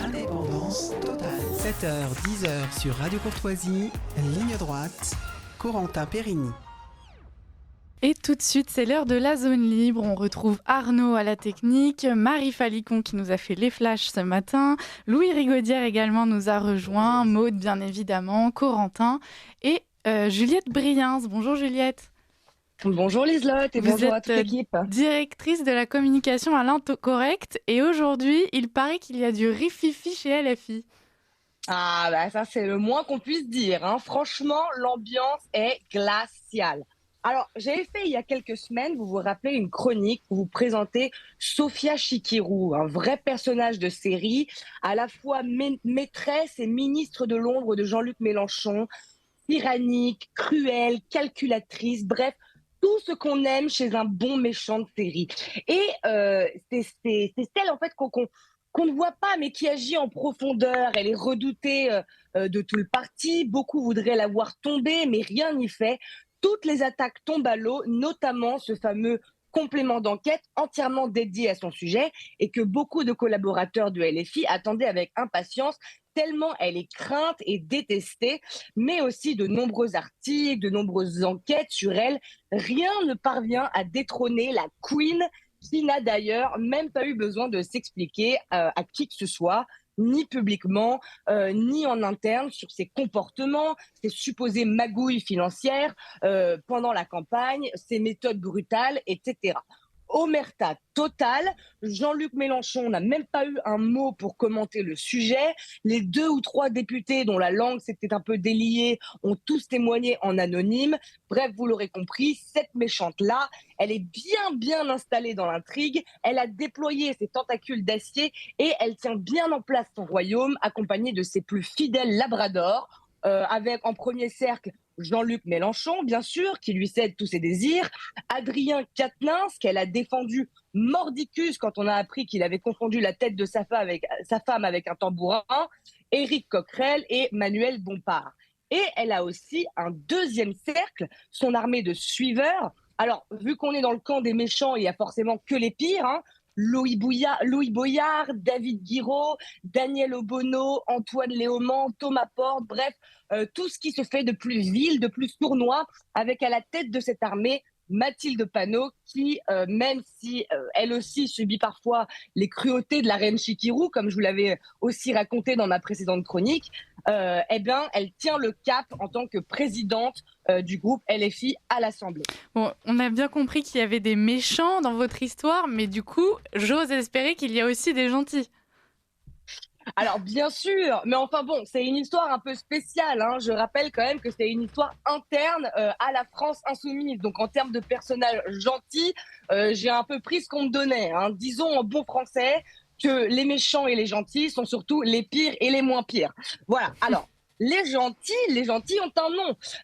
Indépendance totale. 7h, 10h sur Radio Courtoisie, ligne droite, Corentin Périni. Et tout de suite, c'est l'heure de la zone libre. On retrouve Arnaud à la technique, Marie Falicon qui nous a fait les flashs ce matin, Louis Rigaudière également nous a rejoint, Maude bien évidemment, Corentin et Juliette Briens. Bonjour Juliette. Bonjour Liselotte et bonjour à toute l'équipe. Directrice de la communication à l'Incorrect et aujourd'hui, il paraît qu'il y a du rififi chez LFI. Ah bah ça c'est le moins qu'on puisse dire, hein. Franchement, l'ambiance est glaciale. Alors, j'avais fait il y a quelques semaines, vous vous rappelez, une chronique où vous présentez Sophia Chikirou, un vrai personnage de série, à la fois maîtresse et ministre de l'ombre de Jean-Luc Mélenchon, tyrannique, cruelle, calculatrice, bref, tout ce qu'on aime chez un bon méchant de série. Et c'est celle en fait qu'on ne voit pas, mais qui agit en profondeur. Elle est redoutée de tout le parti. Beaucoup voudraient la voir tomber, mais rien n'y fait. Toutes les attaques tombent à l'eau, notamment ce fameux complément d'enquête entièrement dédié à son sujet et que beaucoup de collaborateurs de LFI attendaient avec impatience, tellement elle est crainte et détestée, mais aussi de nombreux articles, de nombreuses enquêtes sur elle. Rien ne parvient à détrôner la Queen, qui n'a d'ailleurs même pas eu besoin de s'expliquer à qui que ce soit, ni publiquement, ni en interne, sur ses comportements, ses supposées magouilles financières pendant la campagne, ses méthodes brutales, etc. Omerta totale. Jean-Luc Mélenchon n'a même pas eu un mot pour commenter le sujet. Les 2 ou 3 députés dont la langue s'était un peu déliée ont tous témoigné en anonyme. Bref, vous l'aurez compris, cette méchante-là, elle est bien installée dans l'intrigue. Elle a déployé ses tentacules d'acier et elle tient bien en place son royaume, accompagnée de ses plus fidèles labradors, avec en premier cercle Jean-Luc Mélenchon, bien sûr, qui lui cède tous ses désirs, Adrien Quatennens, qu'elle a défendu mordicus quand on a appris qu'il avait confondu la tête de sa femme avec un tambourin, Éric Coquerel et Manuel Bompard. Et elle a aussi un deuxième cercle, son armée de suiveurs. Alors, vu qu'on est dans le camp des méchants, il y a forcément que les pires, hein. Louis Boyard, David Guiraud, Daniel Obono, Antoine Léaumont, Thomas Porte, bref, tout ce qui se fait de plus vil, de plus sournois, avec à la tête de cette armée Mathilde Panot, qui, même si elle aussi subit parfois les cruautés de la reine Chikirou, comme je vous l'avais aussi raconté dans ma précédente chronique, eh bien, elle tient le cap en tant que présidente du groupe LFI à l'Assemblée. Bon, on a bien compris qu'il y avait des méchants dans votre histoire, mais du coup, j'ose espérer qu'il y a aussi des gentils. Alors bien sûr, mais enfin bon, c'est une histoire un peu spéciale, hein. Je rappelle quand même que c'est une histoire interne à la France insoumise. Donc en termes de personnages gentils, j'ai un peu pris ce qu'on me donnait, hein. Disons en bon français que les méchants et les gentils sont surtout les pires et les moins pires. Voilà, alors... Les gentils ont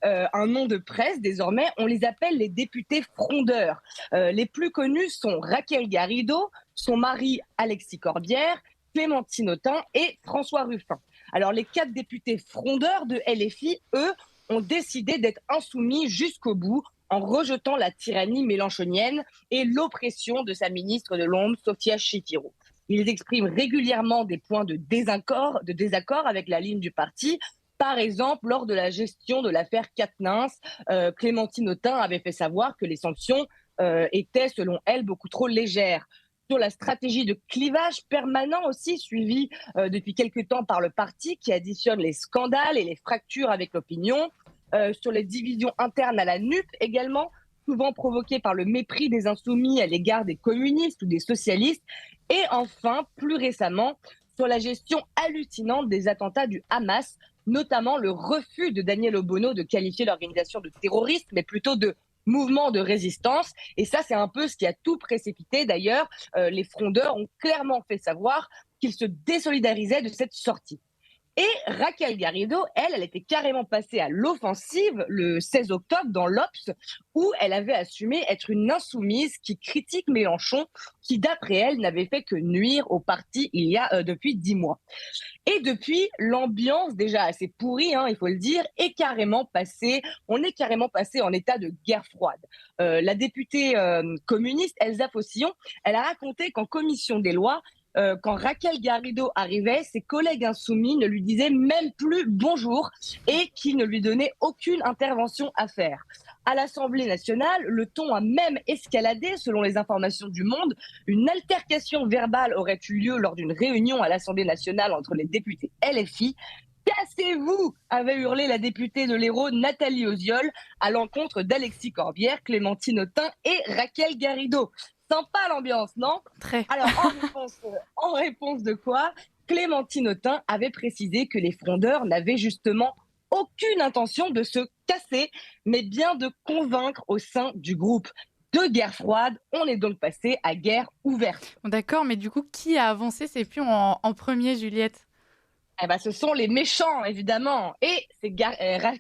un nom de presse désormais, on les appelle les députés frondeurs. Les plus connus sont Raquel Garrido, son mari Alexis Corbière, Clémentine Autain et François Ruffin. Alors les 4 députés frondeurs de LFI, eux, ont décidé d'être insoumis jusqu'au bout en rejetant la tyrannie mélenchonienne et l'oppression de sa ministre de l'Ombre, Sophia Chikirou. Ils expriment régulièrement des points de désaccord avec la ligne du parti. Par exemple, lors de la gestion de l'affaire Quatennens, Clémentine Autain avait fait savoir que les sanctions étaient, selon elle, beaucoup trop légères. Sur la stratégie de clivage permanent aussi suivie depuis quelque temps par le parti qui additionne les scandales et les fractures avec l'opinion, sur les divisions internes à la NUP également, souvent provoquées par le mépris des insoumis à l'égard des communistes ou des socialistes, et enfin, plus récemment, sur la gestion hallucinante des attentats du Hamas, notamment le refus de Daniel Obono de qualifier l'organisation de terroriste, mais plutôt de mouvement de résistance. Et ça, c'est un peu ce qui a tout précipité. D'ailleurs, les frondeurs ont clairement fait savoir qu'ils se désolidarisaient de cette sortie. Et Raquel Garrido, elle était carrément passée à l'offensive le 16 octobre dans l'Obs, où elle avait assumé être une insoumise qui critique Mélenchon, qui d'après elle n'avait fait que nuire au parti il y a depuis 10 mois. Et depuis, l'ambiance déjà assez pourrie, hein, il faut le dire, est carrément passée. On est carrément passé en état de guerre froide. La députée communiste Elsa Faucillon, elle a raconté qu'en commission des lois, quand Raquel Garrido arrivait, ses collègues insoumis ne lui disaient même plus bonjour et qu'ils ne lui donnaient aucune intervention à faire. À l'Assemblée nationale, le ton a même escaladé selon les informations du Monde. Une altercation verbale aurait eu lieu lors d'une réunion à l'Assemblée nationale entre les députés LFI. Cassez-vous, avait hurlé la députée de l'Hérault Nathalie Oziol à l'encontre d'Alexis Corbière, Clémentine Autain et Raquel Garrido. Sympa l'ambiance, non? Très. Alors, en réponse de quoi, Clémentine Autain avait précisé que les frondeurs n'avaient justement aucune intention de se casser, mais bien de convaincre au sein du groupe. De guerre froide, on est donc passé à guerre ouverte. D'accord, mais du coup, qui a avancé ses pions en premier, Juliette? Eh ben, ce sont les méchants, évidemment. Et c'est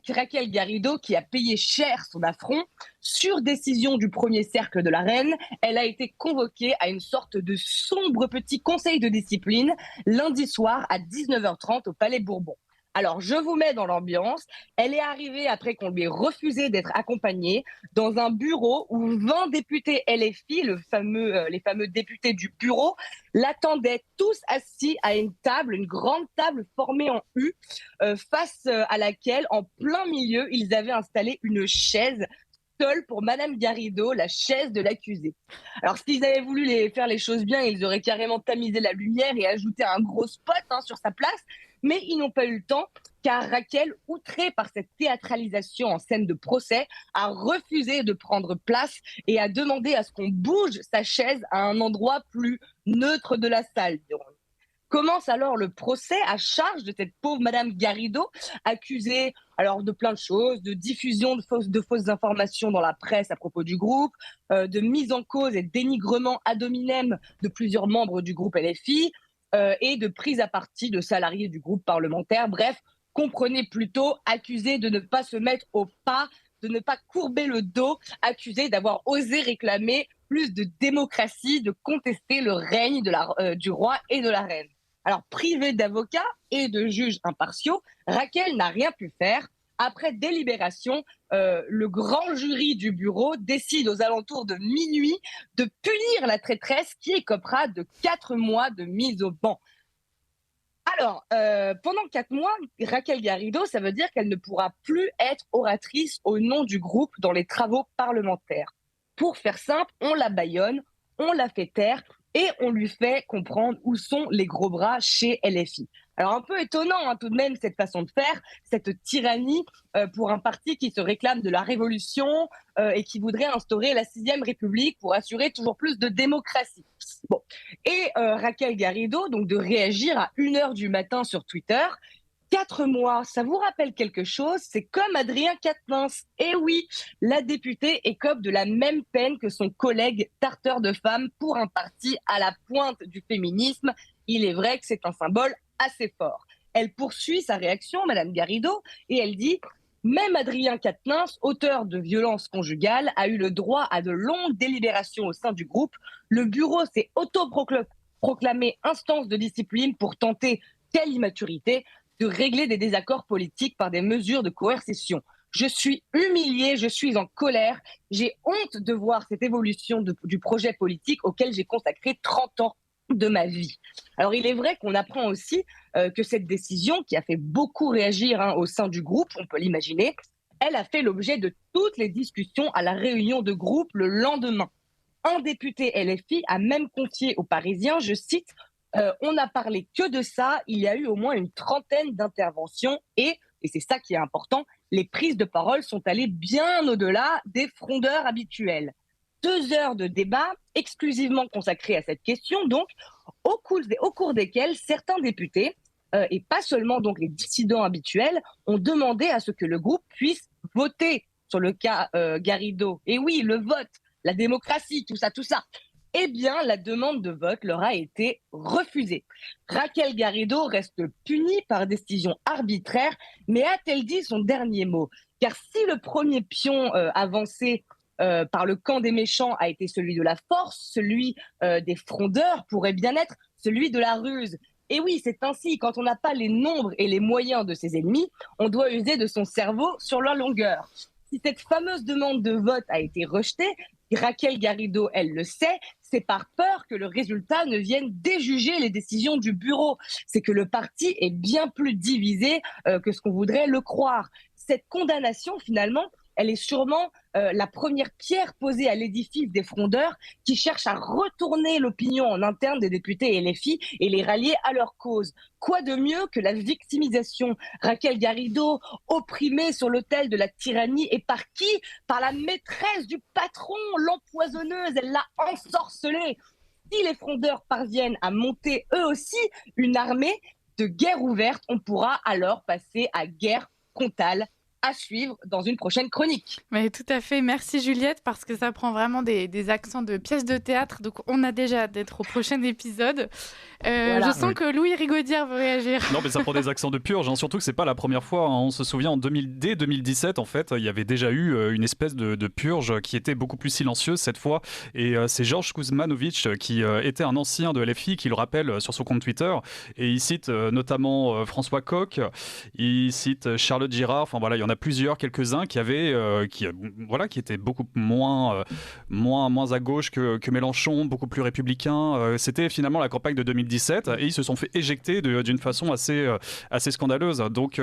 Raquel Garrido qui a payé cher son affront. Sur décision du premier cercle de la reine, elle a été convoquée à une sorte de sombre petit conseil de discipline lundi soir à 19h30 au Palais Bourbon. Alors, je vous mets dans l'ambiance. Elle est arrivée après qu'on lui ait refusé d'être accompagnée dans un bureau où 20 députés LFI, les fameux députés du bureau, l'attendaient tous assis à une table, une grande table formée en U, face à laquelle, en plein milieu, ils avaient installé une chaise seule pour Madame Garrido, la chaise de l'accusé. Alors, s'ils avaient voulu faire les choses bien, ils auraient carrément tamisé la lumière et ajouté un gros spot sur sa place. Mais ils n'ont pas eu le temps, car Raquel, outrée par cette théâtralisation en scène de procès, a refusé de prendre place et a demandé à ce qu'on bouge sa chaise à un endroit plus neutre de la salle. Commence alors le procès à charge de cette pauvre Madame Garrido, accusée alors de plein de choses, de diffusion de fausses informations dans la presse à propos du groupe, de mise en cause et dénigrement ad hominem de plusieurs membres du groupe LFI, et de prise à partie de salariés du groupe parlementaire. Bref, comprenez plutôt, accusé de ne pas se mettre au pas, de ne pas courber le dos, accusé d'avoir osé réclamer plus de démocratie, de contester le règne du roi et de la reine. Alors, privée d'avocats et de juges impartiaux, Raquel n'a rien pu faire. Après délibération, le grand jury du bureau décide aux alentours de minuit de punir la traîtresse qui écopera de 4 mois de mise au banc. Alors, pendant 4 mois, Raquel Garrido, ça veut dire qu'elle ne pourra plus être oratrice au nom du groupe dans les travaux parlementaires. Pour faire simple, on la bâillonne, on la fait taire et on lui fait comprendre où sont les gros bras chez LFI. Alors, un peu étonnant tout de même cette façon de faire, cette tyrannie pour un parti qui se réclame de la révolution et qui voudrait instaurer la 6e République pour assurer toujours plus de démocratie. Bon. Et Raquel Garrido, donc de réagir à 1h du matin sur Twitter. 4 mois, ça vous rappelle quelque chose? C'est comme Adrien Quatennens. Et oui, la députée écope de la même peine que son collègue tarteur de femmes pour un parti à la pointe du féminisme. Il est vrai que c'est un symbole assez fort. Elle poursuit sa réaction, Madame Garrido, et elle dit « Même Adrien Quatennens, auteur de violences conjugales, a eu le droit à de longues délibérations au sein du groupe. Le bureau s'est autoproclamé instance de discipline pour tenter, quelle immaturité, de régler des désaccords politiques par des mesures de coercition. Je suis humiliée, je suis en colère. J'ai honte de voir cette évolution du projet politique auquel j'ai consacré 30 ans de ma vie. » Alors, il est vrai qu'on apprend aussi que cette décision, qui a fait beaucoup réagir au sein du groupe, on peut l'imaginer, elle a fait l'objet de toutes les discussions à la réunion de groupe le lendemain. Un député LFI a même confié aux Parisiens, je cite, on n'a parlé que de ça, il y a eu au moins une 30aine d'interventions et c'est ça qui est important, les prises de parole sont allées bien au-delà des frondeurs habituels. 2 heures de débat exclusivement consacrées à cette question, donc, au cours desquelles certains députés, et pas seulement donc les dissidents habituels, ont demandé à ce que le groupe puisse voter sur le cas Garrido. Et oui, le vote, la démocratie, tout ça. Eh bien, la demande de vote leur a été refusée. Raquel Garrido reste punie par décision arbitraire, mais a-t-elle dit son dernier mot? Car si le premier pion avancé par le camp des méchants a été celui de la force, celui des frondeurs pourrait bien être celui de la ruse. Et oui, c'est ainsi, quand on n'a pas les nombres et les moyens de ses ennemis, on doit user de son cerveau sur la longueur. Si cette fameuse demande de vote a été rejetée, Raquel Garrido, elle le sait, c'est par peur que le résultat ne vienne déjuger les décisions du bureau. C'est que le parti est bien plus divisé que ce qu'on voudrait le croire. Cette condamnation, finalement, elle est sûrement la première pierre posée à l'édifice des frondeurs qui cherchent à retourner l'opinion en interne des députés LFI et les rallier à leur cause. Quoi de mieux que la victimisation? Raquel Garrido, opprimée sur l'autel de la tyrannie, et par qui? Par la maîtresse du patron, l'empoisonneuse, elle l'a ensorcelée. Si les frondeurs parviennent à monter eux aussi une armée de guerre ouverte, on pourra alors passer à guerre frontale, à suivre dans une prochaine chronique. Mais tout à fait, merci Juliette, parce que ça prend vraiment des accents de pièces de théâtre, donc on a déjà hâte d'être au prochain épisode. Voilà. Je sens que Louis Rigaudière veut réagir. Non, mais ça prend des accents de purge, hein. Surtout que c'est pas la première fois, hein. On se souvient, dès 2017, en fait, il y avait déjà eu une espèce de purge qui était beaucoup plus silencieuse cette fois, et c'est Georges Kuzmanovic, qui était un ancien de LFI, qui le rappelle sur son compte Twitter, et il cite notamment François Coq, il cite Charlotte Girard, enfin voilà, il y en a plusieurs, quelques-uns qui étaient beaucoup moins à gauche que Mélenchon, beaucoup plus républicains. C'était finalement la campagne de 2017 et ils se sont fait éjecter d'une façon assez scandaleuse. Donc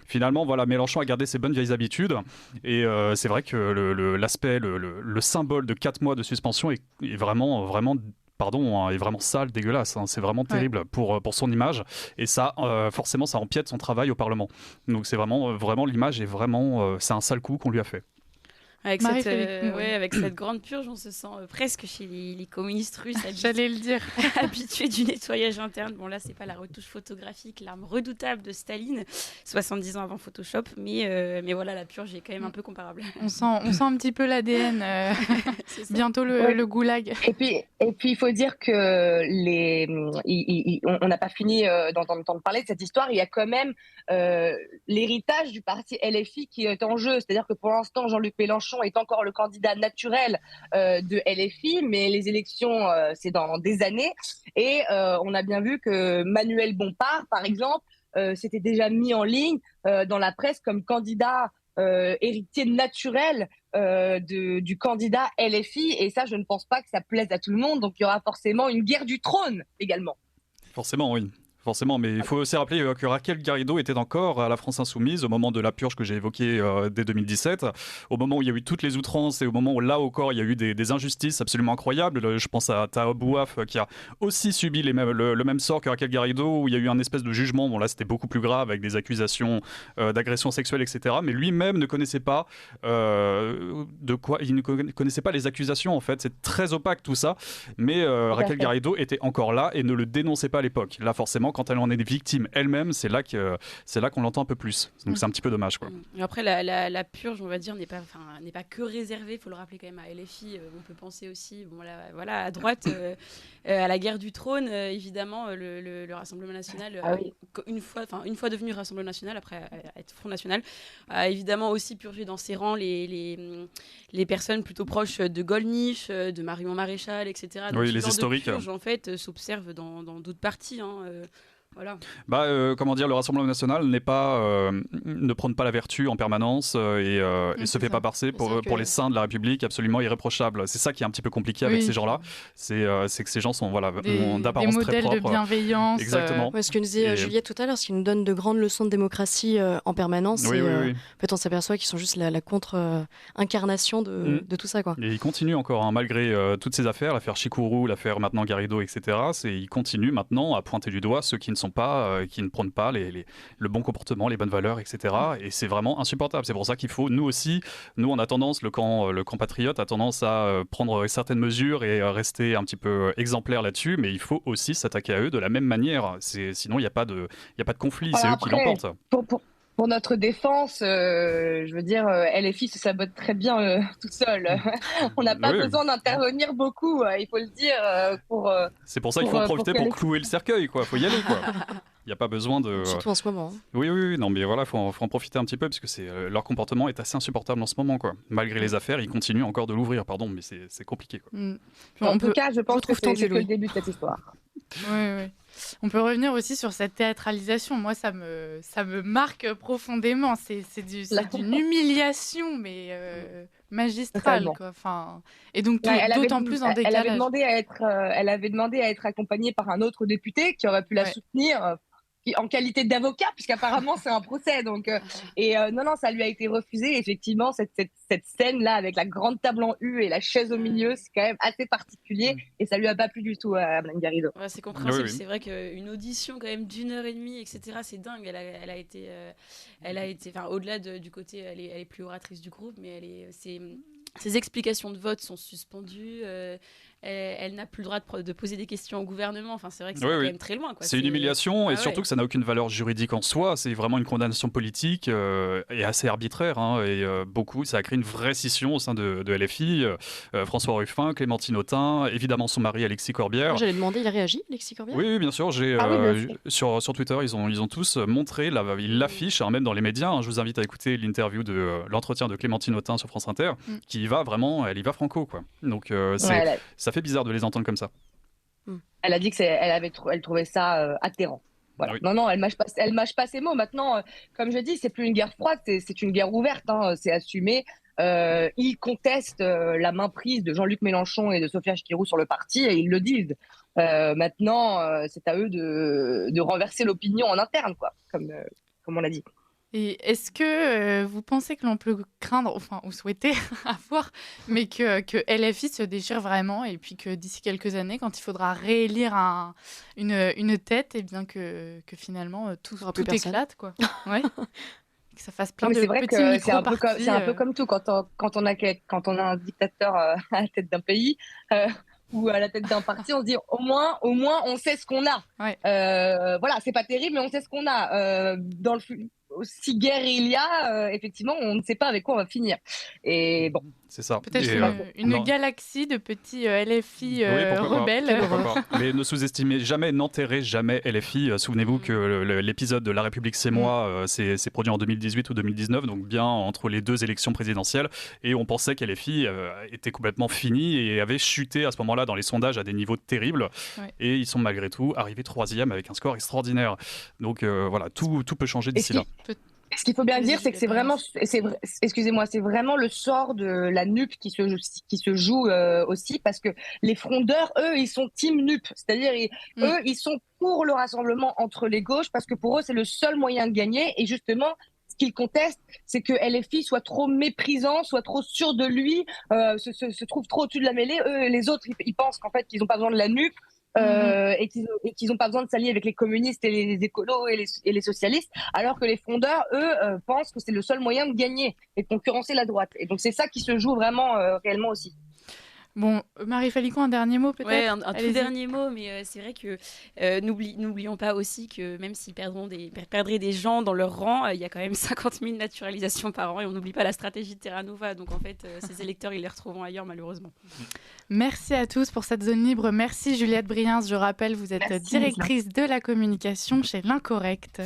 finalement, voilà, Mélenchon a gardé ses bonnes vieilles habitudes et c'est vrai que le symbole de 4 mois de suspension est vraiment est vraiment sale, dégueulasse. Hein. C'est vraiment terrible pour son image. Et ça, forcément, ça empiète son travail au Parlement. Donc c'est vraiment l'image est vraiment... c'est un sale coup qu'on lui a fait. Avec cette grande purge, on se sent presque chez les communistes russes. J'allais le dire. Habitués du nettoyage interne. Bon, là, c'est pas la retouche photographique, l'arme redoutable de Staline, 70 ans avant Photoshop, mais voilà, la purge est quand même un peu comparable. On sent un petit peu l'ADN. Bientôt le goulag. Et puis, il faut dire que on n'a pas fini d'entendre parler de cette histoire. Il y a quand même l'héritage du parti LFI qui est en jeu. C'est-à-dire que pour l'instant, Jean-Luc Mélenchon est encore le candidat naturel de LFI, mais les élections, c'est dans des années. Et on a bien vu que Manuel Bompard, par exemple, s'était déjà mis en ligne dans la presse comme candidat héritier naturel du candidat LFI. Et ça, je ne pense pas que ça plaise à tout le monde. Donc, il y aura forcément une guerre du trône également. Forcément, oui. Forcément, mais il faut aussi rappeler que Raquel Garrido était encore à la France Insoumise au moment de la purge que j'ai évoquée dès 2017, au moment où il y a eu toutes les outrances et au moment où là encore il y a eu des injustices absolument incroyables. Je pense à Taha Bouaf qui a aussi subi le même sort que Raquel Garrido, où il y a eu un espèce de jugement. Bon là c'était beaucoup plus grave avec des accusations d'agression sexuelle, etc. Mais lui-même ne connaissait pas il ne connaissait pas les accusations en fait. C'est très opaque tout ça. Mais Raquel Garrido était encore là et ne le dénonçait pas à l'époque. Là forcément, quand elle en est victime elle-même, c'est là qu'on l'entend un peu plus. Donc c'est un petit peu dommage, quoi. Après, la purge, on va dire, n'est pas que réservée, il faut le rappeler quand même à LFI. On peut penser aussi, voilà, à droite, à la guerre du trône, évidemment, le Rassemblement national, une fois devenu Rassemblement national, après être Front national, a évidemment aussi purgé dans ses rangs les personnes plutôt proches de Gollnisch, de Marion Maréchal, etc. Donc, oui, les historiques. De purge, en fait, s'observe dans d'autres partis. Voilà. Comment dire, le Rassemblement national ne prône pas la vertu en permanence et se fait pas passer pour les saints de la République absolument irréprochables. C'est ça qui est un petit peu compliqué avec ces gens-là. C'est que ces gens sont ont d'apparence très propre. Des modèles de bienveillance. Exactement. Ce que nous disait Juliette tout à l'heure, ce qui nous donne de grandes leçons de démocratie en permanence. Oui. En fait, on s'aperçoit qu'ils sont juste la contre-incarnation de tout ça, quoi. Et ils continuent encore, malgré toutes ces affaires, l'affaire Chikuru, l'affaire maintenant Garrido, etc. Ils continuent maintenant à pointer du doigt ceux qui ne prônent pas le bon comportement, les bonnes valeurs, etc. Et c'est vraiment insupportable. C'est pour ça qu'il faut, nous on a tendance, le camp patriote a tendance à prendre certaines mesures et rester un petit peu exemplaire là-dessus, mais il faut aussi s'attaquer à eux de la même manière. Sinon, il n'y a pas de conflit, c'est eux qui l'emportent. Pour notre défense, je veux dire, LFI se sabote très bien tout seul. On n'a pas besoin d'intervenir beaucoup, il faut le dire. C'est pour ça qu'il faut en profiter pour clouer le cercueil, quoi. Faut y aller, quoi. Il n'y a pas besoin de... Surtout en ce moment. Oui, non, mais voilà, faut en profiter un petit peu, parce que leur comportement est assez insupportable en ce moment, quoi. Malgré les affaires, ils continuent encore de l'ouvrir, mais c'est compliqué, quoi. En tout cas, je pense que c'est que le début de cette histoire. Oui. On peut revenir aussi sur cette théâtralisation. Moi, ça me marque profondément. C'est d'une humiliation, mais magistrale, quoi. Enfin, et donc d'autant plus en décalage. Elle avait demandé à être accompagnée par un autre député qui aurait pu la soutenir en qualité d'avocat, puisqu'apparemment c'est un procès. Donc, non, ça lui a été refusé. Effectivement, cette scène-là avec la grande table en U et la chaise au milieu, c'est quand même assez particulier et ça lui a pas plu du tout à Madame Garrido. Ouais, c'est compréhensible. Oui. C'est vrai qu'une audition quand même d'1h30, etc., c'est dingue. Elle a été, enfin, au-delà du côté, elle est plus oratrice du groupe, mais ses explications de vote sont suspendues. Elle n'a plus le droit de poser des questions au gouvernement. Enfin, c'est vrai que c'est quand même très loin, quoi. C'est une humiliation et surtout que ça n'a aucune valeur juridique en soi. C'est vraiment une condamnation politique et assez arbitraire. Ça a créé une vraie scission au sein de LFI. François Ruffin, Clémentine Autain, évidemment son mari Alexis Corbière. J'allais demander, il a réagi, Alexis Corbière ? Oui, bien sûr. Sur Twitter, ils ont tous montré, ils l'affichent, même dans les médias. Je vous invite à écouter l'interview de l'entretien de Clémentine Autain sur France Inter, qui va vraiment, elle y va franco, quoi. Donc ça fait bizarre de les entendre comme ça. Elle a dit que elle trouvait ça atterrant. Voilà. Oui. Non, elle mâche pas ses mots. Maintenant, comme je dis, c'est plus une guerre froide, c'est une guerre ouverte. C'est assumé. Ils contestent la mainprise de Jean-Luc Mélenchon et de Sophia Chikirou sur le parti et ils le disent. Maintenant, c'est à eux de renverser l'opinion en interne, quoi, comme on l'a dit. Et est-ce que vous pensez que l'on peut craindre, enfin, ou souhaiter avoir, mais que LFI se déchire vraiment et puis que d'ici quelques années, quand il faudra réélire une tête, et bien que finalement tout éclate, quoi. Ouais. Que ça fasse plein de petits micro-partis. C'est un peu comme tout quand on a un dictateur à la tête d'un pays. Ou à la tête d'un parti, on se dit au moins on sait ce qu'on a. Ouais. Voilà, c'est pas terrible, mais on sait ce qu'on a. Si guerre il y a, effectivement, on ne sait pas avec quoi on va finir. Et bon. C'est ça. Peut-être une galaxie de petits LFI rebelles. Mais ne sous-estimez jamais, n'enterrez jamais LFI. Souvenez-vous que l'épisode de La République c'est moi s'est produit en 2018 ou 2019, donc bien entre les deux élections présidentielles. Et on pensait que LFI était complètement fini et avait chuté à ce moment-là dans les sondages à des niveaux terribles. Ouais. Et ils sont malgré tout arrivés 3e avec un score extraordinaire. Donc voilà, tout peut changer d'ici là. Ce qu'il faut bien dire, c'est que c'est vraiment le sort de la NUP qui se joue aussi, parce que les frondeurs, eux, ils sont team NUP, c'est-à-dire eux, ils sont pour le rassemblement entre les gauches, parce que pour eux, c'est le seul moyen de gagner. Et justement, ce qu'ils contestent, c'est que LFI soit trop méprisant, soit trop sûr de lui, se trouve trop au-dessus de la mêlée. Eux, les autres, ils pensent qu'en fait, qu'ils n'ont pas besoin de la NUP. Et qu'ils n'ont pas besoin de s'allier avec les communistes et les écolos et les socialistes, alors que les frondeurs, eux, pensent que c'est le seul moyen de gagner et de concurrencer la droite. Et donc c'est ça qui se joue vraiment réellement aussi. Bon, Marie Falicon, un dernier mot peut-être ? Ouais, un tout dernier mot, mais c'est vrai que n'oublions pas aussi que même s'ils perdraient des gens dans leur rang, il y a quand même 50 000 naturalisations par an et on n'oublie pas la stratégie de Terra Nova. Donc en fait, ces électeurs, ils les retrouveront ailleurs malheureusement. Merci à tous pour cette zone libre. Merci Juliette Briens. Je rappelle, vous êtes directrice de la communication chez L'Incorrect.